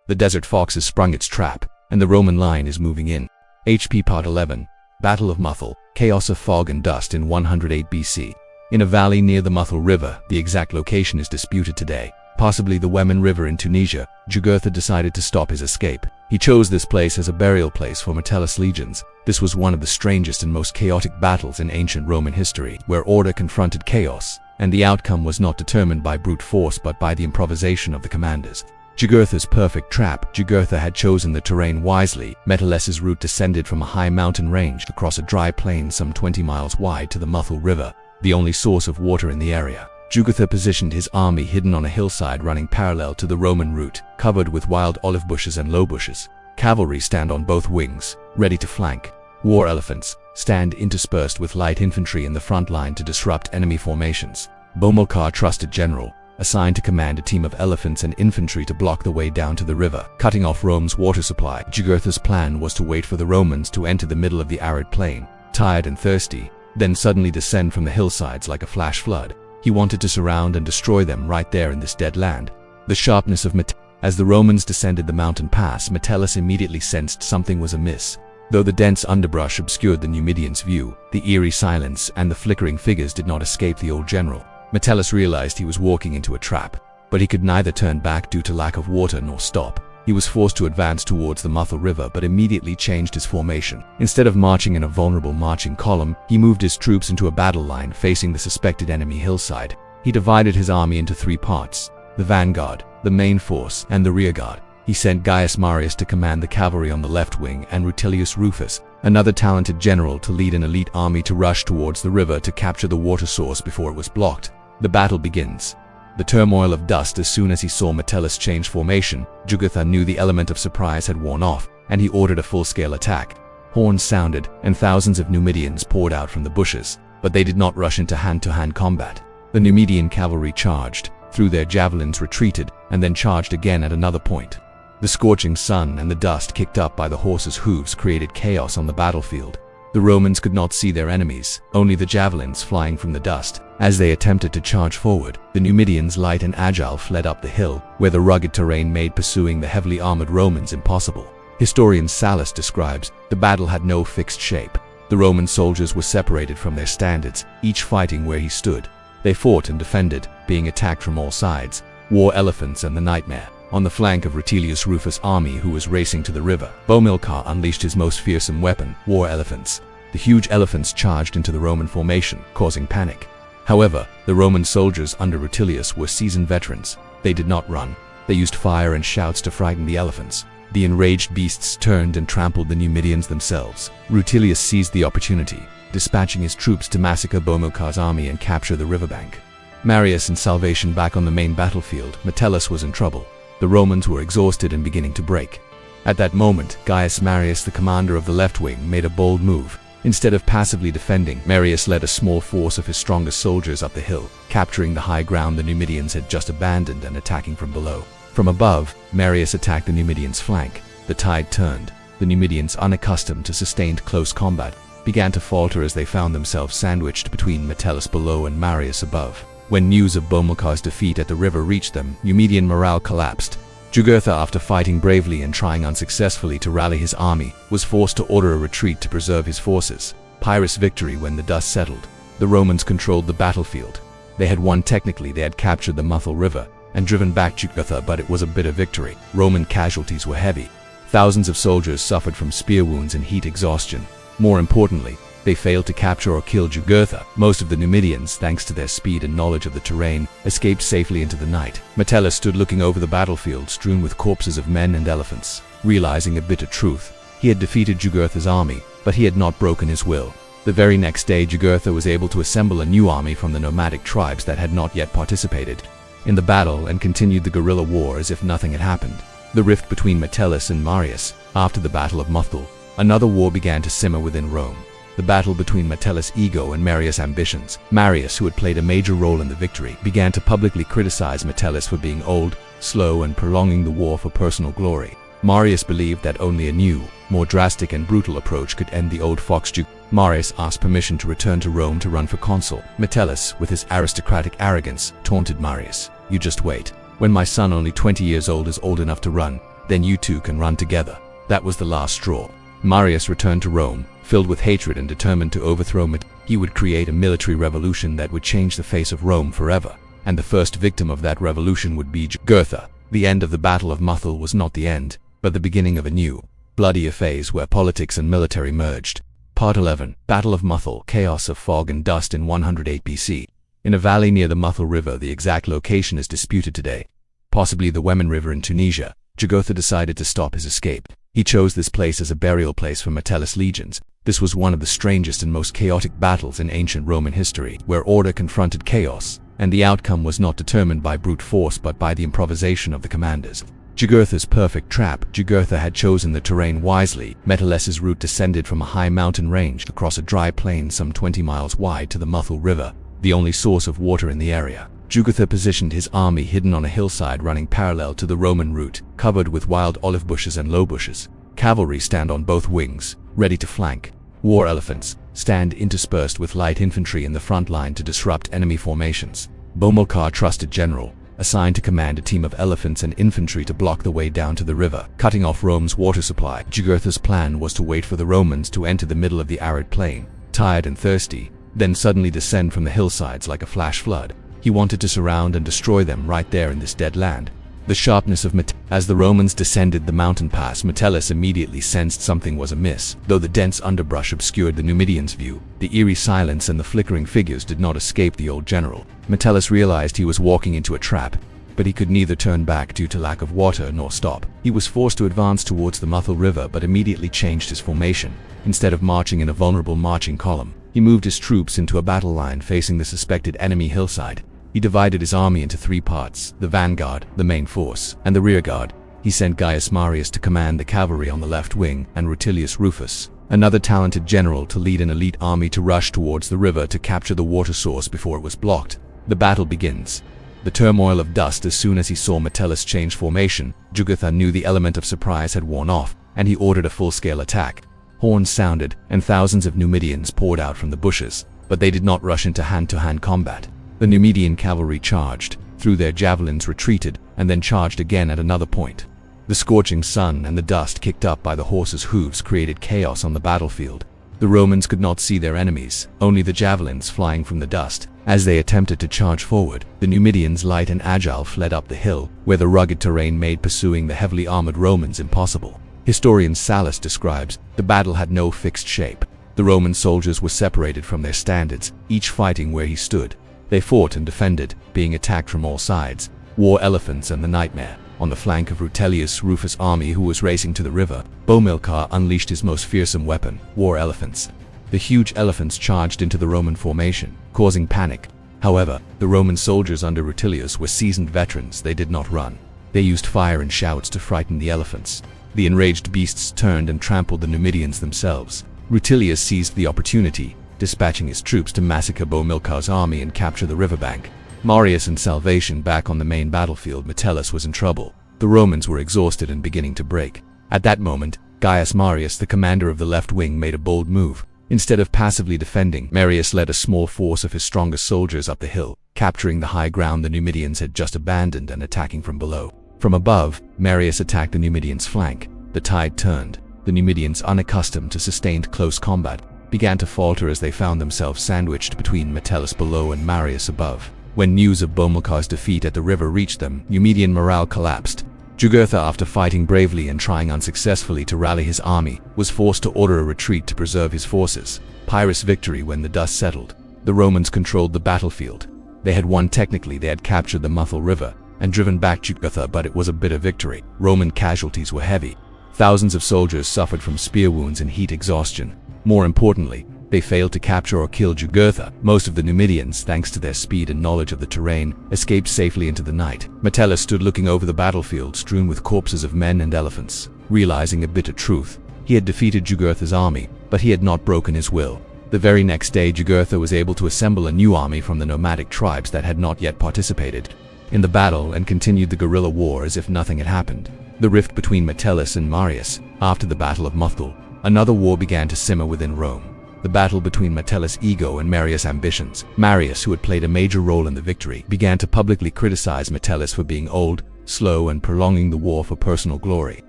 The desert fox has sprung its trap, and the Roman line is moving in. HP Part 11, Battle of Muthul, Chaos of Fog and Dust in 108 BC. In a valley near the Muthul River, the exact location is disputed today. Possibly the Weman River in Tunisia, Jugurtha decided to stop his escape. He chose this place as a burial place for Metellus' legions. This was one of the strangest and most chaotic battles in ancient Roman history, where order confronted chaos, and the outcome was not determined by brute force but by the improvisation of the commanders. Jugurtha's perfect trap. Jugurtha had chosen the terrain wisely. Metellus' route descended from a high mountain range across a dry plain some 20 miles wide to the Muthul River, the only source of water in the area. Jugurtha positioned his army hidden on a hillside running parallel to the Roman route, covered with wild olive bushes and low bushes. Cavalry stand on both wings, ready to flank. War elephants stand interspersed with light infantry in the front line to disrupt enemy formations. Bomilcar, trusted general, assigned to command a team of elephants and infantry to block the way down to the river, cutting off Rome's water supply. Jugurtha's plan was to wait for the Romans to enter the middle of the arid plain, tired and thirsty, then suddenly descend from the hillsides like a flash flood. He wanted to surround and destroy them right there in this dead land. The sharpness of As the Romans descended the mountain pass, Metellus immediately sensed something was amiss. Though the dense underbrush obscured the Numidians' view, the eerie silence and the flickering figures did not escape the old general. Metellus realized he was walking into a trap, but he could neither turn back due to lack of water nor stop. He was forced to advance towards the Muthul River but immediately changed his formation. Instead of marching in a vulnerable marching column, he moved his troops into a battle line facing the suspected enemy hillside. He divided his army into three parts: the vanguard, the main force, and the rearguard. He sent Gaius Marius to command the cavalry on the left wing and Rutilius Rufus, another talented general, to lead an elite army to rush towards the river to capture the water source before it was blocked. The battle begins. The turmoil of dust. As soon as he saw Metellus change formation, Jugurtha knew the element of surprise had worn off, and he ordered a full-scale attack. Horns sounded, and thousands of Numidians poured out from the bushes, but they did not rush into hand-to-hand combat. The Numidian cavalry charged, threw their javelins, retreated, and then charged again at another point. The scorching sun and the dust kicked up by the horses' hooves created chaos on the battlefield. The Romans could not see their enemies, only the javelins flying from the dust. As they attempted to charge forward, the Numidians, light and agile, fled up the hill, where the rugged terrain made pursuing the heavily armored Romans impossible. Historian Sallust describes, the battle had no fixed shape. The Roman soldiers were separated from their standards, each fighting where he stood. They fought and defended, being attacked from all sides. War elephants and the nightmare. On the flank of Rutilius Rufus' army, who was racing to the river, Bomilcar unleashed his most fearsome weapon, war elephants. The huge elephants charged into the Roman formation, causing panic. However, the Roman soldiers under Rutilius were seasoned veterans. They did not run. They used fire and shouts to frighten the elephants. The enraged beasts turned and trampled the Numidians themselves. Rutilius seized the opportunity, dispatching his troops to massacre Bomilcar's army and capture the riverbank. Marius and Salvation back on the main battlefield, Metellus was in trouble. The Romans were exhausted and beginning to break. At that moment, Gaius Marius, the commander of the left wing, made a bold move. Instead of passively defending, Marius led a small force of his strongest soldiers up the hill, capturing the high ground the Numidians had just abandoned and attacking from below. From above, Marius attacked the Numidians' flank. The tide turned. The Numidians, unaccustomed to sustained close combat, began to falter as they found themselves sandwiched between Metellus below and Marius above. When news of Bomilcar's defeat at the river reached them, Numidian morale collapsed. Jugurtha, after fighting bravely and trying unsuccessfully to rally his army, was forced to order a retreat to preserve his forces. Pyrrhus victory. When the dust settled, the Romans controlled the battlefield. They had won technically. They had captured the Muthul River and driven back Jugurtha, but it was a bitter victory. Roman casualties were heavy. Thousands of soldiers suffered from spear wounds and heat exhaustion. More importantly, they failed to capture or kill Jugurtha. Most of the Numidians, thanks to their speed and knowledge of the terrain, escaped safely into the night. Metellus stood looking over the battlefield strewn with corpses of men and elephants. Realizing a bitter truth, he had defeated Jugurtha's army, but he had not broken his will. The very next day, Jugurtha was able to assemble a new army from the nomadic tribes that had not yet participated. in the battle and continued the guerrilla war as if nothing had happened. The rift between Metellus and Marius, after the Battle of Muthul, another war began to simmer within Rome. The battle between Metellus' ego and Marius' ambitions. Marius, who had played a major role in the victory, began to publicly criticize Metellus for being old, slow, and prolonging the war for personal glory. Marius believed that only a new, more drastic and brutal approach could end the old fox Jugurtha. Marius asked permission to return to Rome to run for consul. Metellus, with his aristocratic arrogance, taunted Marius. "You just wait. When my son, only 20 years old, is old enough to run, then you two can run together." That was the last straw. Marius returned to Rome, filled with hatred and determined to overthrow Metellus. He would create a military revolution that would change the face of Rome forever, and the first victim of that revolution would be Jugurtha. The end of the Battle of Muthul was not the end, but the beginning of a new, bloodier phase where politics and military merged. Part 11. Battle of Muthul. Chaos of fog and dust in 108 BC. In a valley near the Muthul River, the exact location is disputed today. Possibly the Wemen River in Tunisia, Jugurtha decided to stop his escape. He chose this place as a burial place for Metellus' legions. This was one of the strangest and most chaotic battles in ancient Roman history, where order confronted chaos, and the outcome was not determined by brute force but by the improvisation of the commanders. Jugurtha's perfect trap. Jugurtha had chosen the terrain wisely. Metellus' route descended from a high mountain range across a dry plain some 20 miles wide to the Muthul River, the only source of water in the area. Jugurtha positioned his army hidden on a hillside running parallel to the Roman route, covered with wild olive bushes and low bushes. Cavalry stand on both wings, ready to flank. War elephants stand interspersed with light infantry in the front line to disrupt enemy formations. Bomilcar, trusted general, assigned to command a team of elephants and infantry to block the way down to the river, cutting off Rome's water supply. Jugurtha's plan was to wait for the Romans to enter the middle of the arid plain, tired and thirsty, then suddenly descend from the hillsides like a flash flood. He wanted to surround and destroy them right there in this dead land. The sharpness of As the Romans descended the mountain pass, Metellus immediately sensed something was amiss. Though the dense underbrush obscured the Numidians' view, the eerie silence and the flickering figures did not escape the old general. Metellus realized he was walking into a trap, but he could neither turn back due to lack of water nor stop. He was forced to advance towards the Muthul River but immediately changed his formation. Instead of marching in a vulnerable marching column, he moved his troops into a battle line facing the suspected enemy hillside. He divided his army into 3 parts: the vanguard, the main force, and the rearguard. He sent Gaius Marius to command the cavalry on the left wing and Rutilius Rufus, another talented general, to lead an elite army to rush towards the river to capture the water source before it was blocked. The battle begins. The turmoil of dust. As soon as he saw Metellus change formation, Jugurtha knew the element of surprise had worn off, and he ordered a full-scale attack. Horns sounded, and thousands of Numidians poured out from the bushes, but they did not rush into hand-to-hand combat. The Numidian cavalry charged, threw their javelins, retreated, and then charged again at another point. The scorching sun and the dust kicked up by the horses' hooves created chaos on the battlefield. The Romans could not see their enemies, only the javelins flying from the dust. As they attempted to charge forward, the Numidians, light and agile, fled up the hill, where the rugged terrain made pursuing the heavily armored Romans impossible. Historian Sallust describes, the battle had no fixed shape. The Roman soldiers were separated from their standards, each fighting where he stood. They fought and defended, being attacked from all sides. War elephants and the nightmare. On the flank of Rutilius Rufus' army, who was racing to the river, Bomilcar unleashed his most fearsome weapon, war elephants. The huge elephants charged into the Roman formation, causing panic. However, the Roman soldiers under Rutilius were seasoned veterans. They did not run. They used fire and shouts to frighten the elephants. The enraged beasts turned and trampled the Numidians themselves. Rutilius seized the opportunity, dispatching his troops to massacre Bomilcar's army and capture the riverbank. Marius and Salvation back on the main battlefield. Metellus was in trouble. The Romans were exhausted and beginning to break. At that moment, Gaius Marius, the commander of the left wing, made a bold move. Instead of passively defending, Marius led a small force of his strongest soldiers up the hill, capturing the high ground the Numidians had just abandoned and attacking from below. From above, Marius attacked the Numidians' flank. The tide turned. The Numidians, unaccustomed to sustained close combat, began to falter as they found themselves sandwiched between Metellus below and Marius above. When news of Bomilcar's defeat at the river reached them, Numidian morale collapsed. Jugurtha, after fighting bravely and trying unsuccessfully to rally his army, was forced to order a retreat to preserve his forces. Pyrrhus victory. When the dust settled, the Romans controlled the battlefield. They had won technically. They had captured the Muthul River and driven back Jugurtha, but it was a bitter victory. Roman casualties were heavy. Thousands of soldiers suffered from spear wounds and heat exhaustion. More importantly, They failed to capture or kill Jugurtha. Most of the Numidians, thanks to their speed and knowledge of the terrain, escaped safely into the night. Metellus stood looking over the battlefield strewn with corpses of men and elephants, realizing a bitter truth. He had defeated Jugurtha's army, but he had not broken his will. The very next day, Jugurtha was able to assemble a new army from the nomadic tribes that had not yet participated in the battle and continued the guerrilla war as if nothing had happened. The rift between Metellus and Marius. After the Battle of Muthul, another war began to simmer within Rome. The battle between Metellus' ego and Marius' ambitions. Marius, who had played a major role in the victory, began to publicly criticize Metellus for being old, slow, and prolonging the war for personal glory.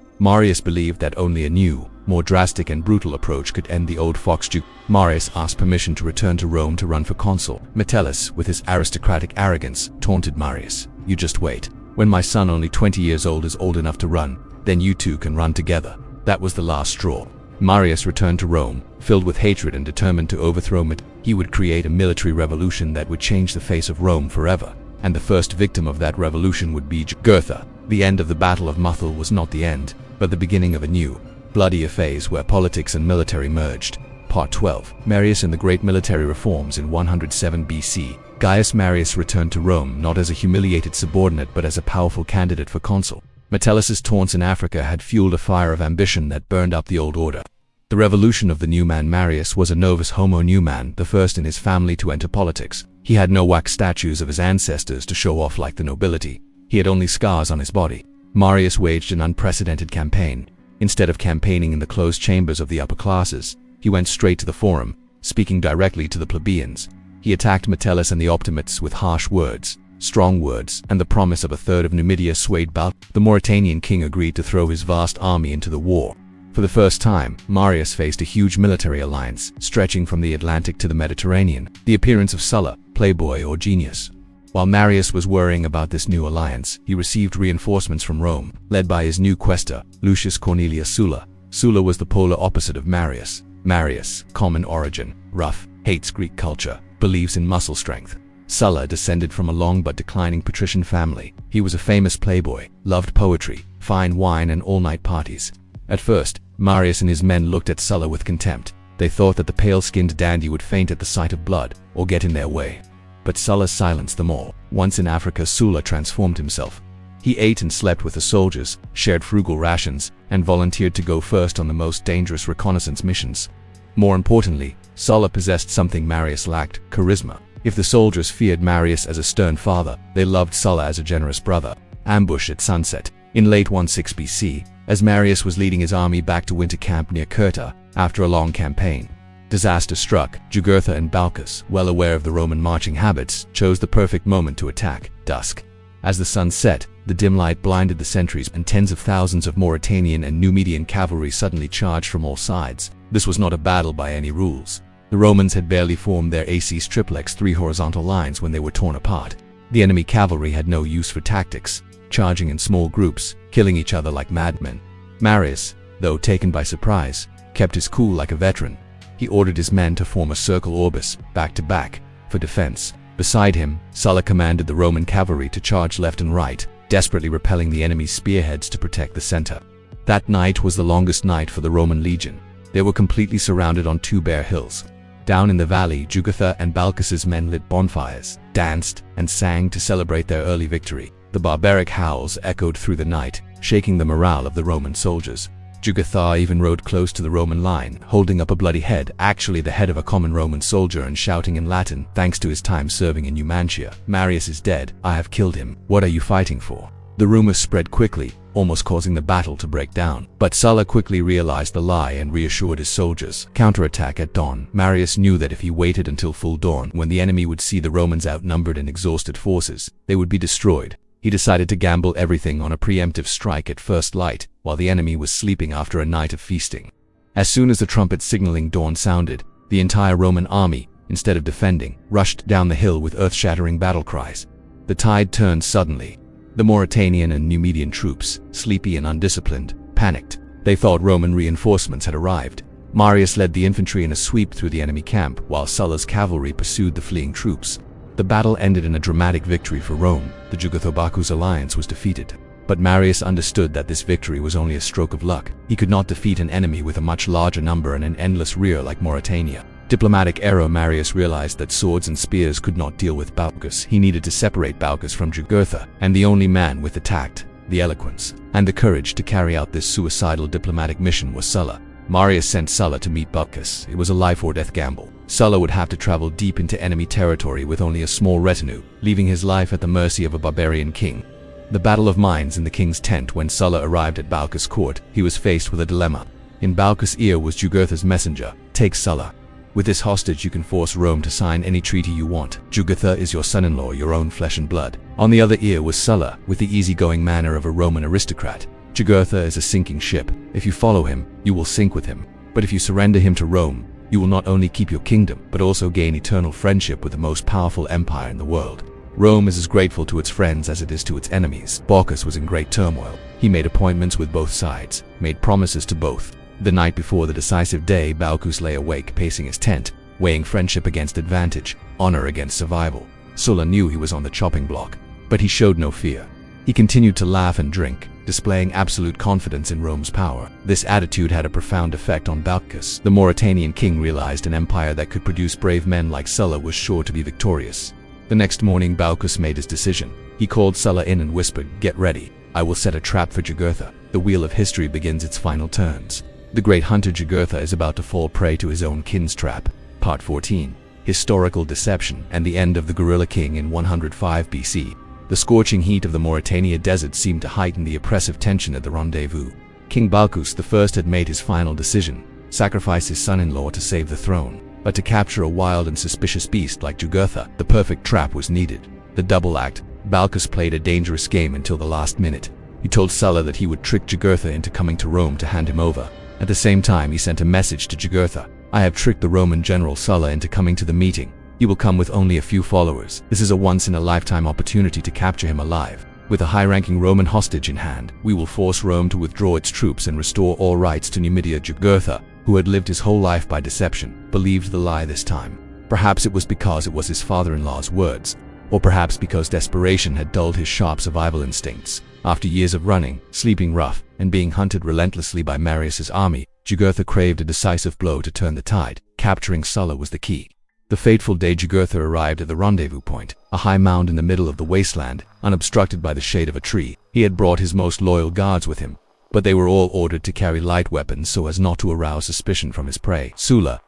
Marius believed that only a new, more drastic and brutal approach could end the old fox Duke. Marius asked permission to return to Rome to run for consul. Metellus, with his aristocratic arrogance, taunted Marius. "You just wait. When my son, only 20 years old, is old enough to run, then you two can run together." That was the last straw. Marius returned to Rome, filled with hatred and determined to overthrow Metellus. He would create a military revolution that would change the face of Rome forever, and the first victim of that revolution would be Jugurtha. The end of the Battle of Muthul was not the end, but the beginning of a new, bloodier phase where politics and military merged. Part 12. Marius and the Great Military Reforms in 107 BC. Gaius Marius returned to Rome not as a humiliated subordinate but as a powerful candidate for consul. Metellus' taunts in Africa had fueled a fire of ambition that burned up the old order. The revolution of the new man Marius was a novus homo new man, the first in his family to enter politics. He had no wax statues of his ancestors to show off like the nobility. He had only scars on his body. Marius waged an unprecedented campaign. Instead of campaigning in the closed chambers of the upper classes, he went straight to the forum, speaking directly to the plebeians. He attacked Metellus and the Optimates with harsh words, strong words, and the promise of a third of Numidia swayed Balk. The Mauritanian king agreed to throw his vast army into the war. For the first time, Marius faced a huge military alliance, stretching from the Atlantic to the Mediterranean. The appearance of Sulla, playboy or genius. While Marius was worrying about this new alliance, he received reinforcements from Rome, led by his new quaestor, Lucius Cornelius Sulla. Sulla was the polar opposite of Marius. Marius, common origin, rough, hates Greek culture, believes in muscle strength. Sulla descended from a long but declining patrician family. He was a famous playboy, loved poetry, fine wine, and all-night parties. At first, Marius and his men looked at Sulla with contempt. They thought that the pale-skinned dandy would faint at the sight of blood, or get in their way. But Sulla silenced them all. Once in Africa, Sulla transformed himself. He ate and slept with the soldiers, shared frugal rations, and volunteered to go first on the most dangerous reconnaissance missions. More importantly, Sulla possessed something Marius lacked: charisma. If the soldiers feared Marius as a stern father, they loved Sulla as a generous brother. Ambush at sunset. In late 16 BC, as Marius was leading his army back to winter camp near Jugurtha, after a long campaign, disaster struck. Jugurtha and Balchus, well aware of the Roman marching habits, chose the perfect moment to attack: dusk. As the sun set, the dim light blinded the sentries, and tens of thousands of Mauritanian and Numidian cavalry suddenly charged from all sides. This was not a battle by any rules. The Romans had barely formed their aces triplex, 3 horizontal lines, when they were torn apart. The enemy cavalry had no use for tactics, charging in small groups, killing each other like madmen. Marius, though taken by surprise, kept his cool like a veteran. He ordered his men to form a circle orbis, back to back, for defense. Beside him, Sulla commanded the Roman cavalry to charge left and right, desperately repelling the enemy's spearheads to protect the center. That night was the longest night for the Roman legion. They were completely surrounded on 2 bare hills. Down in the valley, Jugurtha and Balchus's men lit bonfires, danced, and sang to celebrate their early victory. The barbaric howls echoed through the night, shaking the morale of the Roman soldiers. Jugurtha even rode close to the Roman line, holding up a bloody head, actually the head of a common Roman soldier, and shouting in Latin, thanks to his time serving in Numantia: "Marius is dead. I have killed him. What are you fighting for?" The rumors spread quickly, almost causing the battle to break down. But Sulla quickly realized the lie and reassured his soldiers. Counterattack at dawn. Marius knew that if he waited until full dawn, when the enemy would see the Romans' outnumbered and exhausted forces, they would be destroyed. He decided to gamble everything on a preemptive strike at first light, while the enemy was sleeping after a night of feasting. As soon as the trumpet signaling dawn sounded, the entire Roman army, instead of defending, rushed down the hill with earth-shattering battle cries. The tide turned suddenly. The Mauritanian and Numidian troops, sleepy and undisciplined, panicked. They thought Roman reinforcements had arrived. Marius led the infantry in a sweep through the enemy camp, while Sulla's cavalry pursued the fleeing troops. The battle ended in a dramatic victory for Rome. The Jugurtha-Bacchus alliance was defeated. But Marius understood that this victory was only a stroke of luck. He could not defeat an enemy with a much larger number and an endless rear like Mauritania. Diplomatic error. Marius realized that swords and spears could not deal with Baucus. He needed to separate Baucus from Jugurtha, and the only man with the tact, the eloquence, and the courage to carry out this suicidal diplomatic mission was Sulla. Marius sent Sulla to meet Baucus. It was a life or death gamble. Sulla would have to travel deep into enemy territory with only a small retinue, leaving his life at the mercy of a barbarian king. The Battle of Mines in the king's tent. When Sulla arrived at Baucus' court, he was faced with a dilemma. In Baucus' ear was Jugurtha's messenger: "Take Sulla. With this hostage you can force Rome to sign any treaty you want. Jugurtha is your son-in-law, your own flesh and blood." On the other ear was Sulla, with the easygoing manner of a Roman aristocrat: "Jugurtha is a sinking ship. If you follow him, you will sink with him. But if you surrender him to Rome, you will not only keep your kingdom, but also gain eternal friendship with the most powerful empire in the world." Rome is as grateful to its friends as it is to its enemies. Baucus was in great turmoil. He made appointments with both sides, made promises to both. The night before the decisive day, Baucus lay awake, pacing his tent, weighing friendship against advantage, honor against survival. Sulla knew he was on the chopping block, but he showed no fear. He continued to laugh and drink, displaying absolute confidence in Rome's power. This attitude had a profound effect on Baucus. The Mauritanian king realized an empire that could produce brave men like Sulla was sure to be victorious. The next morning, Baucus made his decision. He called Sulla in and whispered, "Get ready. I will set a trap for Jugurtha." The wheel of history begins its final turns. The great hunter Jugurtha is about to fall prey to his own kin's trap. Part 14. Historical Deception and the End of the Guerilla King in 105 BC. The scorching heat of the Mauritania desert seemed to heighten the oppressive tension at the rendezvous. King Baucus I had made his final decision: sacrifice his son-in-law to save the throne. But to capture a wild and suspicious beast like Jugurtha, the perfect trap was needed. The double act. Baucus played a dangerous game until the last minute. He told Sulla that he would trick Jugurtha into coming to Rome to hand him over. At the same time, he sent a message to Jugurtha: "I have tricked the Roman general Sulla into coming to the meeting. He will come with only a few followers. This is a once-in-a-lifetime opportunity to capture him alive. With a high-ranking Roman hostage in hand, we will force Rome to withdraw its troops and restore all rights to Numidia." Jugurtha, who had lived his whole life by deception, believed the lie this time. Perhaps it was because it was his father-in-law's words, or perhaps because desperation had dulled his sharp survival instincts. After years of running, sleeping rough, and being hunted relentlessly by Marius's army, Jugurtha craved a decisive blow to turn the tide. Capturing Sulla was the key. The fateful day Jugurtha arrived at the rendezvous point, a high mound in the middle of the wasteland, unobstructed by the shade of a tree. He had brought his most loyal guards with him, but they were all ordered to carry light weapons so as not to arouse suspicion from his prey. Sulla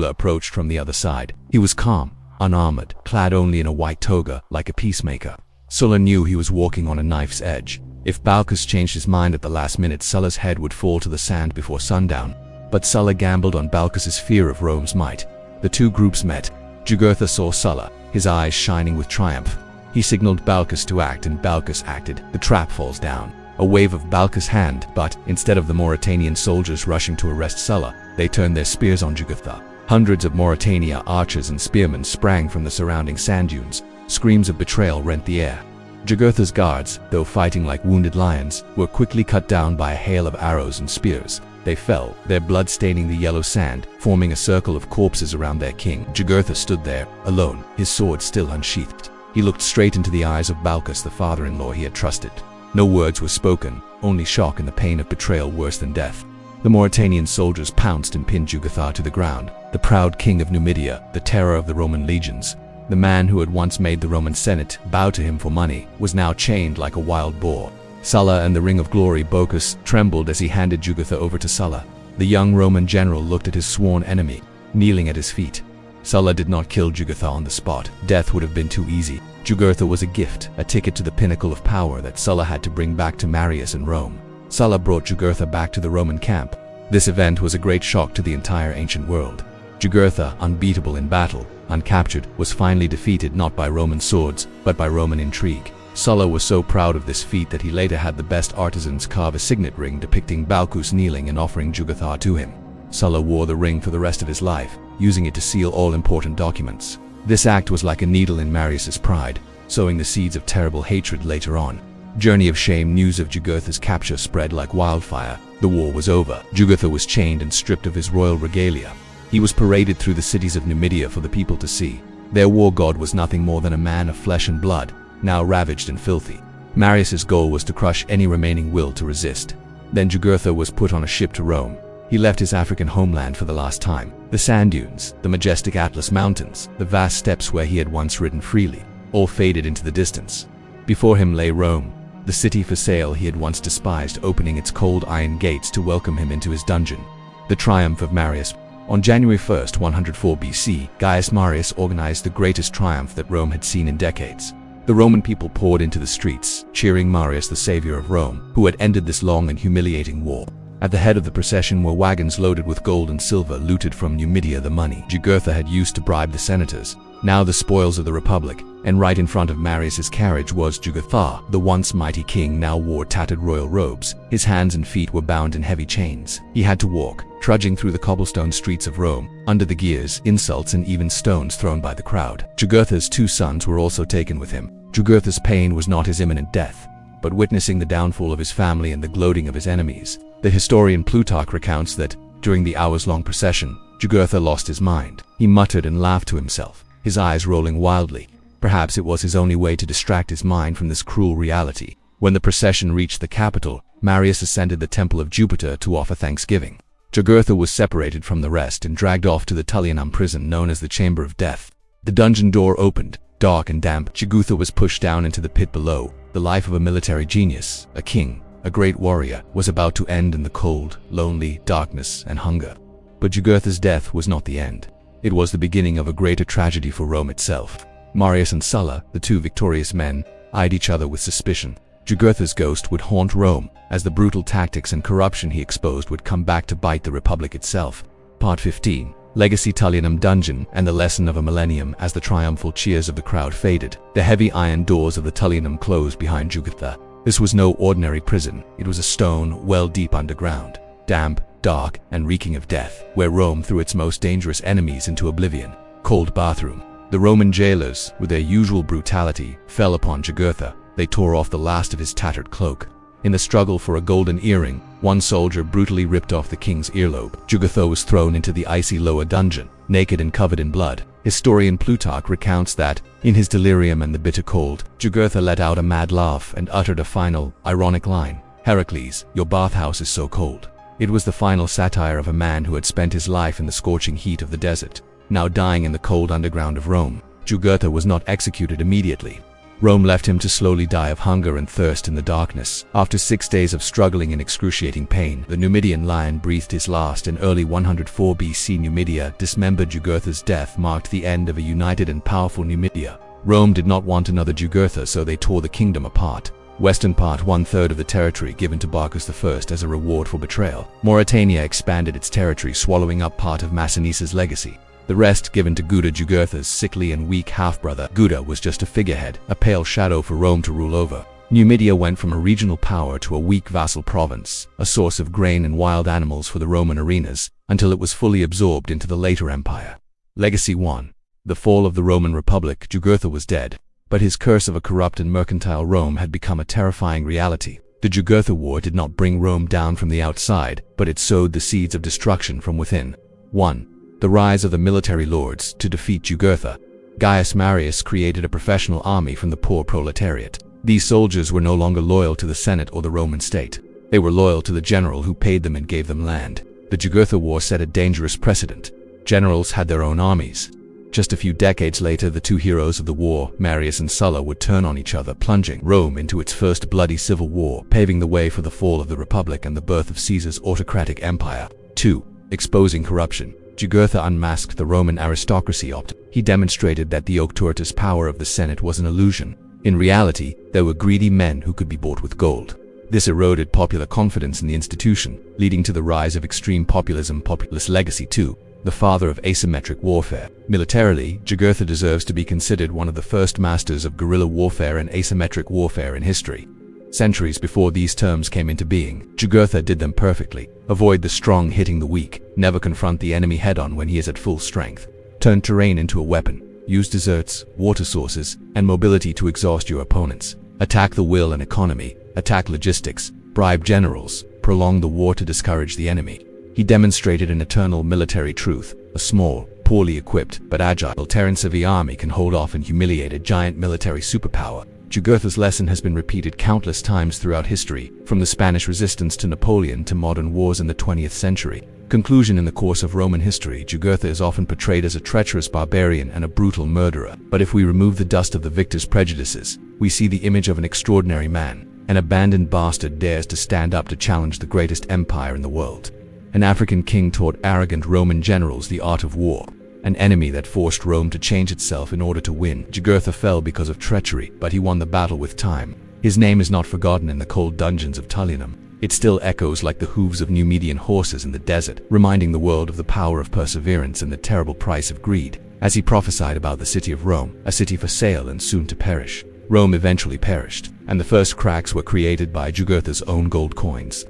approached from the other side. He was calm, unarmored, clad only in a white toga, like a peacemaker. Sulla knew he was walking on a knife's edge. If Baucus changed his mind at the last minute, Sulla's head would fall to the sand before sundown. But Sulla gambled on Baucus's fear of Rome's might. The two groups met. Jugurtha saw Sulla, his eyes shining with triumph. He signaled Baucus to act, and Baucus acted. The trap falls down. A wave of Baucus' hand, but instead of the Mauritanian soldiers rushing to arrest Sulla, they turned their spears on Jugurtha. Hundreds of Mauritania archers and spearmen sprang from the surrounding sand dunes. Screams of betrayal rent the air. Jugurtha's guards, though fighting like wounded lions, were quickly cut down by a hail of arrows and spears. They fell, their blood staining the yellow sand, forming a circle of corpses around their king. Jugurtha stood there, alone, his sword still unsheathed. He looked straight into the eyes of Baucus, the father-in-law he had trusted. No words were spoken, only shock and the pain of betrayal worse than death. The Mauritanian soldiers pounced and pinned Jugurtha to the ground. The proud king of Numidia, the terror of the Roman legions, the man who had once made the Roman Senate bow to him for money, was now chained like a wild boar. Sulla and the Ring of Glory Baucus trembled as he handed Jugurtha over to Sulla. The young Roman general looked at his sworn enemy, kneeling at his feet. Sulla did not kill Jugurtha on the spot. Death would have been too easy. Jugurtha was a gift, a ticket to the pinnacle of power that Sulla had to bring back to Marius and Rome. Sulla brought Jugurtha back to the Roman camp. This event was a great shock to the entire ancient world. Jugurtha, unbeatable in battle, uncaptured, was finally defeated not by Roman swords, but by Roman intrigue. Sulla was so proud of this feat that he later had the best artisans carve a signet ring depicting Baucus kneeling and offering Jugurtha to him. Sulla wore the ring for the rest of his life, using it to seal all important documents. This act was like a needle in Marius's pride, sowing the seeds of terrible hatred later on. Journey of shame. News of Jugurtha's capture spread like wildfire. The war was over. Jugurtha was chained and stripped of his royal regalia. He was paraded through the cities of Numidia for the people to see. Their war god was nothing more than a man of flesh and blood, now ravaged and filthy. Marius's goal was to crush any remaining will to resist. Then Jugurtha was put on a ship to Rome. He left his African homeland for the last time. The sand dunes, the majestic Atlas Mountains, the vast steppes where he had once ridden freely, all faded into the distance. Before him lay Rome, the city for sale he had once despised, opening its cold iron gates to welcome him into his dungeon. The triumph of Marius. On January 1st, 104 BC, Gaius Marius organized the greatest triumph that Rome had seen in decades. The Roman people poured into the streets, cheering Marius, the savior of Rome, who had ended this long and humiliating war. At the head of the procession were wagons loaded with gold and silver looted from Numidia, the money Jugurtha had used to bribe the senators, now the spoils of the Republic, and right in front of Marius's carriage was Jugurtha. The once mighty king now wore tattered royal robes. His hands and feet were bound in heavy chains. He had to walk, trudging through the cobblestone streets of Rome, under the jeers, insults, and even stones thrown by the crowd. Jugurtha's 2 sons were also taken with him. Jugurtha's pain was not his imminent death, but witnessing the downfall of his family and the gloating of his enemies. The historian Plutarch recounts that, during the hours-long procession, Jugurtha lost his mind. He muttered and laughed to himself, his eyes rolling wildly. Perhaps it was his only way to distract his mind from this cruel reality. When the procession reached the capital, Marius ascended the temple of Jupiter to offer thanksgiving. Jugurtha was separated from the rest and dragged off to the Tullianum prison known as the Chamber of Death. The dungeon door opened, dark and damp. Jugurtha was pushed down into the pit below. The life of a military genius, a king, a great warrior, was about to end in the cold, lonely darkness and hunger. But Jugurtha's death was not the end. It was the beginning of a greater tragedy for Rome itself. Marius and Sulla, the 2 victorious men, eyed each other with suspicion. Jugurtha's ghost would haunt Rome, as the brutal tactics and corruption he exposed would come back to bite the Republic itself. Part 15. Legacy Tullianum Dungeon and the Lesson of a Millennium. As the triumphal cheers of the crowd faded, the heavy iron doors of the Tullianum closed behind Jugurtha. This was no ordinary prison. It was a stone well deep underground, damp, dark, and reeking of death, where Rome threw its most dangerous enemies into oblivion. Cold bathroom. The Roman jailers, with their usual brutality, fell upon Jugurtha. They tore off the last of his tattered cloak. In the struggle for a golden earring, one soldier brutally ripped off the king's earlobe. Jugurtha was thrown into the icy lower dungeon, naked and covered in blood. Historian Plutarch recounts that, in his delirium and the bitter cold, Jugurtha let out a mad laugh and uttered a final, ironic line. "Heracles, your bathhouse is so cold." It was the final satire of a man who had spent his life in the scorching heat of the desert, now dying in the cold underground of Rome. Jugurtha was not executed immediately. Rome left him to slowly die of hunger and thirst in the darkness. After 6 days of struggling in excruciating pain, the Numidian lion breathed his last. In early 104 BC, Numidia, dismembered. Jugurtha's death marked the end of a united and powerful Numidia. Rome did not want another Jugurtha, so they tore the kingdom apart. Western part, 1/3 of the territory given to Barcus I as a reward for betrayal. Mauritania expanded its territory, swallowing up part of Massinisa's legacy. The rest given to Guda, Jugurtha's sickly and weak half-brother. Guda was just a figurehead, a pale shadow for Rome to rule over. Numidia went from a regional power to a weak vassal province, a source of grain and wild animals for the Roman arenas, until it was fully absorbed into the later empire. Legacy 1. The fall of the Roman Republic. Jugurtha was dead, but his curse of a corrupt and mercantile Rome had become a terrifying reality. The Jugurtha War did not bring Rome down from the outside, but it sowed the seeds of destruction from within. 1. The rise of the military lords. To defeat Jugurtha, Gaius Marius created a professional army from the poor proletariat. These soldiers were no longer loyal to the Senate or the Roman state. They were loyal to the general who paid them and gave them land. The Jugurtha War set a dangerous precedent. Generals had their own armies. Just a few decades later, the 2 heroes of the war, Marius and Sulla, would turn on each other, plunging Rome into its first bloody civil war, paving the way for the fall of the Republic and the birth of Caesar's autocratic empire. 2. Exposing corruption. Jugurtha unmasked the Roman aristocracy. He demonstrated that the octortus power of the Senate was an illusion. In reality, there were greedy men who could be bought with gold. This eroded popular confidence in the institution, leading to the rise of extreme populism. Populist Legacy 2. The father of asymmetric warfare. Militarily, Jugurtha deserves to be considered one of the first masters of guerrilla warfare and asymmetric warfare in history. Centuries before these terms came into being, Jugurtha did them perfectly. Avoid the strong hitting the weak, never confront the enemy head-on when he is at full strength. Turn terrain into a weapon. Use deserts, water sources, and mobility to exhaust your opponents. Attack the will and economy, attack logistics, bribe generals, prolong the war to discourage the enemy. He demonstrated an eternal military truth. A small, poorly equipped, but agile Terran civil army can hold off and humiliate a giant military superpower. Jugurtha's lesson has been repeated countless times throughout history, from the Spanish resistance to Napoleon to modern wars in the 20th century. Conclusion: in the course of Roman history, Jugurtha is often portrayed as a treacherous barbarian and a brutal murderer. But if we remove the dust of the victor's prejudices, we see the image of an extraordinary man. An abandoned bastard dares to stand up to challenge the greatest empire in the world. An African king taught arrogant Roman generals the art of war. An enemy that forced Rome to change itself in order to win. Jugurtha fell because of treachery, but he won the battle with time. His name is not forgotten in the cold dungeons of Tullianum. It still echoes like the hooves of Numidian horses in the desert, reminding the world of the power of perseverance and the terrible price of greed. As he prophesied about the city of Rome, a city for sale and soon to perish. Rome eventually perished, and the first cracks were created by Jugurtha's own gold coins.